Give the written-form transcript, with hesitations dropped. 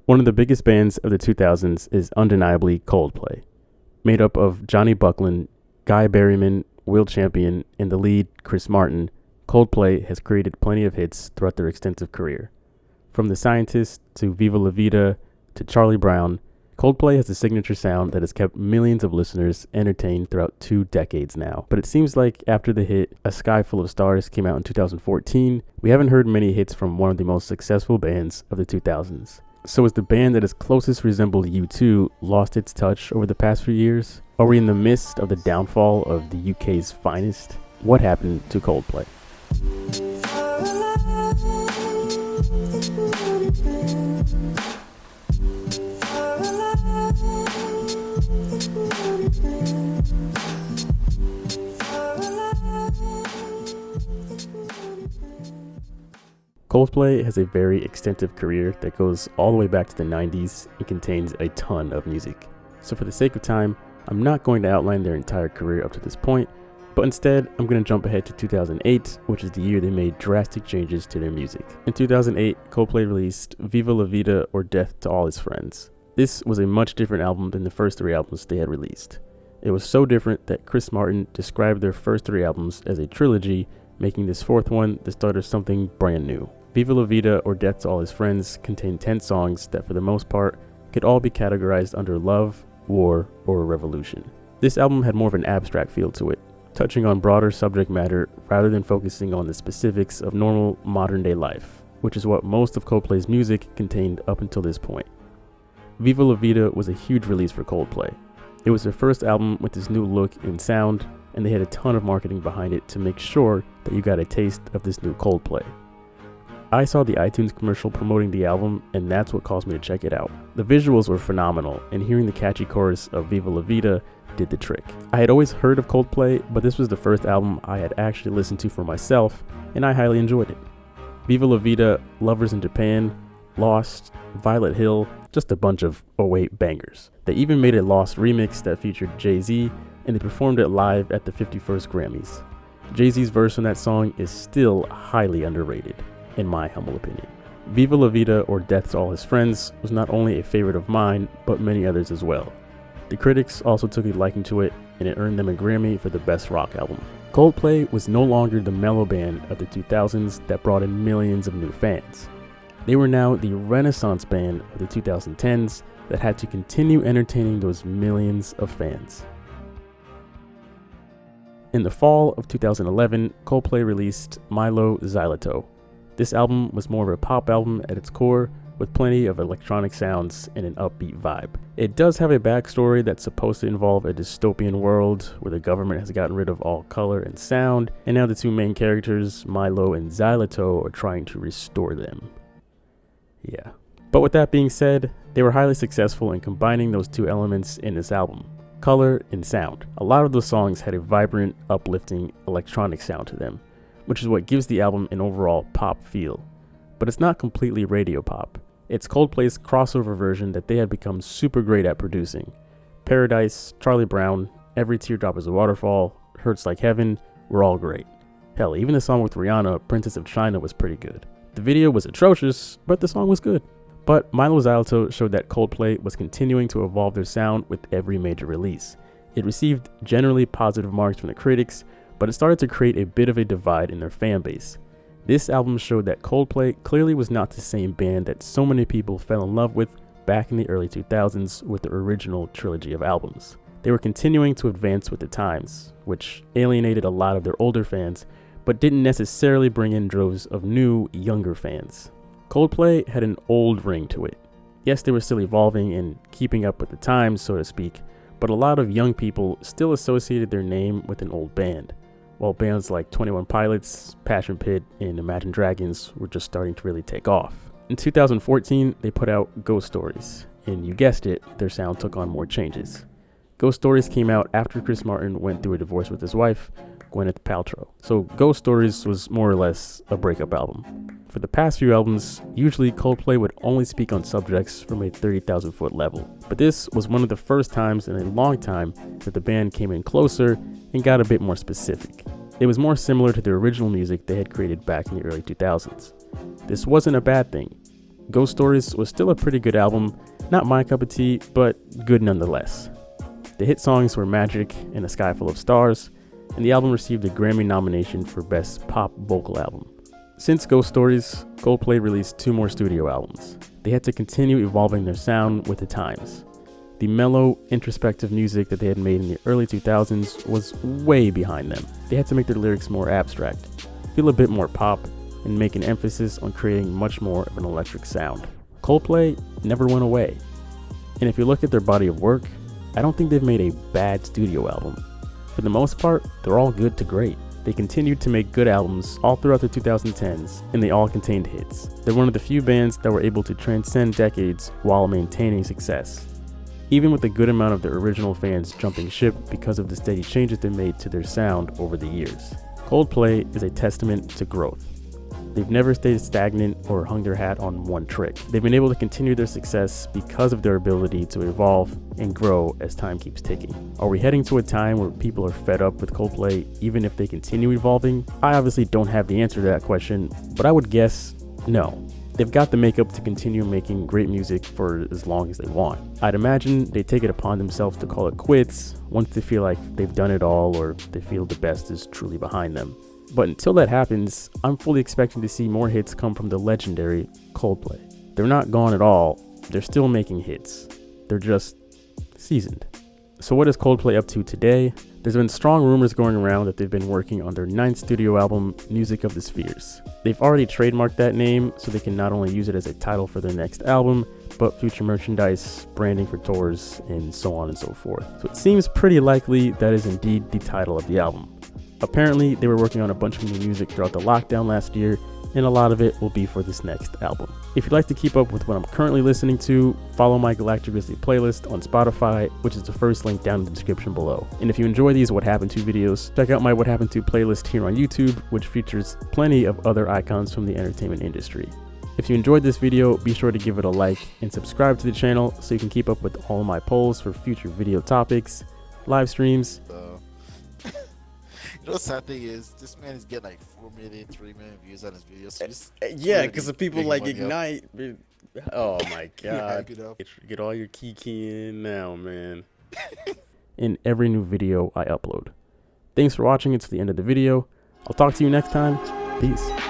One of the biggest bands of the 2000s is undeniably Coldplay. Made up of Johnny Buckland, Guy Berryman, Will Champion, and the lead, Chris Martin, Coldplay has created plenty of hits throughout their extensive career. From The Scientist to Viva La Vida to Charlie Brown, Coldplay has a signature sound that has kept millions of listeners entertained throughout 2 decades now. But it seems like after the hit A Sky Full of Stars came out in 2014, we haven't heard many hits from one of the most successful bands of the 2000s. So has the band that has closest resembled U2 lost its touch over the past few years? Are we in the midst of the downfall of the UK's finest? What happened to Coldplay? Coldplay has a very extensive career that goes all the way back to the 90s and contains a ton of music. So for the sake of time, I'm not going to outline their entire career up to this point, but instead I'm going to jump ahead to 2008, which is the year they made drastic changes to their music. In 2008, Coldplay released Viva La Vida or Death to All His Friends. This was a much different album than the first 3 albums they had released. It was so different that Chris Martin described their first 3 albums as a trilogy, making this 4th one the start of something brand new. Viva La Vida or Death to All His Friends contained 10 songs that for the most part could all be categorized under love, war, or revolution. This album had more of an abstract feel to it, touching on broader subject matter rather than focusing on the specifics of normal modern day life, which is what most of Coldplay's music contained up until this point. Viva La Vida was a huge release for Coldplay. It was their first album with this new look and sound, and they had a ton of marketing behind it to make sure that you got a taste of this new Coldplay. I saw the iTunes commercial promoting the album, and that's what caused me to check it out. The visuals were phenomenal, and hearing the catchy chorus of Viva La Vida did the trick. I had always heard of Coldplay, but this was the first album I had actually listened to for myself, and I highly enjoyed it. Viva La Vida, Lovers in Japan, Lost, Violet Hill, just a bunch of 08 bangers. They even made a Lost remix that featured Jay-Z, and they performed it live at the 51st Grammys. Jay-Z's verse on that song is still highly underrated, in my humble opinion. Viva La Vida or Death to All His Friends was not only a favorite of mine, but many others as well. The critics also took a liking to it, and it earned them a Grammy for the Best Rock Album. Coldplay was no longer the mellow band of the 2000s that brought in millions of new fans. They were now the renaissance band of the 2010s that had to continue entertaining those millions of fans. In the fall of 2011, Coldplay released Milo Xylito. This album was more of a pop album at its core, with plenty of electronic sounds and an upbeat vibe. It does have a backstory that's supposed to involve a dystopian world where the government has gotten rid of all color and sound, and now the 2 main characters, Milo and Xylito, are trying to restore them. Yeah. But with that being said, they were highly successful in combining those 2 elements in this album, color and sound. A lot of the songs had a vibrant, uplifting electronic sound to them, which is what gives the album an overall pop feel. But it's not completely radio pop. It's Coldplay's crossover version that they had become super great at producing. Paradise, Charlie Brown, Every Teardrop is a Waterfall, Hurts Like Heaven were all great. Hell, even the song with Rihanna, Princess of China, was pretty good. The video was atrocious, but the song was good. But Milo Xylito showed that Coldplay was continuing to evolve their sound with every major release. It received generally positive marks from the critics, but it started to create a bit of a divide in their fan base. This album showed that Coldplay clearly was not the same band that so many people fell in love with back in the early 2000s with the original trilogy of albums. They were continuing to advance with the times, which alienated a lot of their older fans, but didn't necessarily bring in droves of new, younger fans. Coldplay had an old ring to it. Yes, they were still evolving and keeping up with the times, so to speak, but a lot of young people still associated their name with an old band, while bands like 21 Pilots, Passion Pit, and Imagine Dragons were just starting to really take off. In 2014, they put out Ghost Stories, and you guessed it, their sound took on more changes. Ghost Stories came out after Chris Martin went through a divorce with his wife, Gwyneth Paltrow. So Ghost Stories was more or less a breakup album. For the past few albums, usually Coldplay would only speak on subjects from a 30,000 foot level. But this was one of the first times in a long time that the band came in closer and got a bit more specific. It was more similar to the original music they had created back in the early 2000s. This wasn't a bad thing. Ghost Stories was still a pretty good album, not my cup of tea, but good nonetheless. The hit songs were Magic and A Sky Full of Stars, and the album received a Grammy nomination for Best Pop Vocal Album. Since Ghost Stories, Coldplay released 2 more studio albums. They had to continue evolving their sound with the times. The mellow, introspective music that they had made in the early 2000s was way behind them. They had to make their lyrics more abstract, feel a bit more pop, and make an emphasis on creating much more of an electric sound. Coldplay never went away. And if you look at their body of work, I don't think they've made a bad studio album. For the most part, they're all good to great. They continued to make good albums all throughout the 2010s, and they all contained hits. They're one of the few bands that were able to transcend decades while maintaining success, even with a good amount of their original fans jumping ship because of the steady changes they made to their sound over the years. Coldplay is a testament to growth. They've never stayed stagnant or hung their hat on one trick. They've been able to continue their success because of their ability to evolve and grow as time keeps ticking. Are we heading to a time where people are fed up with Coldplay even if they continue evolving? I obviously don't have the answer to that question, but I would guess no. They've got the makeup to continue making great music for as long as they want. I'd imagine they take it upon themselves to call it quits once they feel like they've done it all or they feel the best is truly behind them. But until that happens, I'm fully expecting to see more hits come from the legendary Coldplay. They're not gone at all, they're still making hits. They're just seasoned. So what is Coldplay up to today? There's been strong rumors going around that they've been working on their 9th studio album, Music of the Spheres. They've already trademarked that name, so they can not only use it as a title for their next album, but future merchandise, branding for tours, and so on and so forth. So it seems pretty likely that is indeed the title of the album. Apparently, they were working on a bunch of new music throughout the lockdown last year, and a lot of it will be for this next album. If you'd like to keep up with what I'm currently listening to, follow my Galactic Grizzly playlist on Spotify, which is the first link down in the description below. And if you enjoy these What Happened To videos, check out my What Happened To playlist here on YouTube, which features plenty of other icons from the entertainment industry. If you enjoyed this video, be sure to give it a like and subscribe to the channel so you can keep up with all of my polls for future video topics, live streams. You know, the sad thing is, this man is getting like 4 million, 3 million views on his videos. So yeah, because the people like Ignite. Oh my god. Get all your key in now, man. In every new video I upload. Thanks for watching. It's the end of the video. I'll talk to you next time. Peace.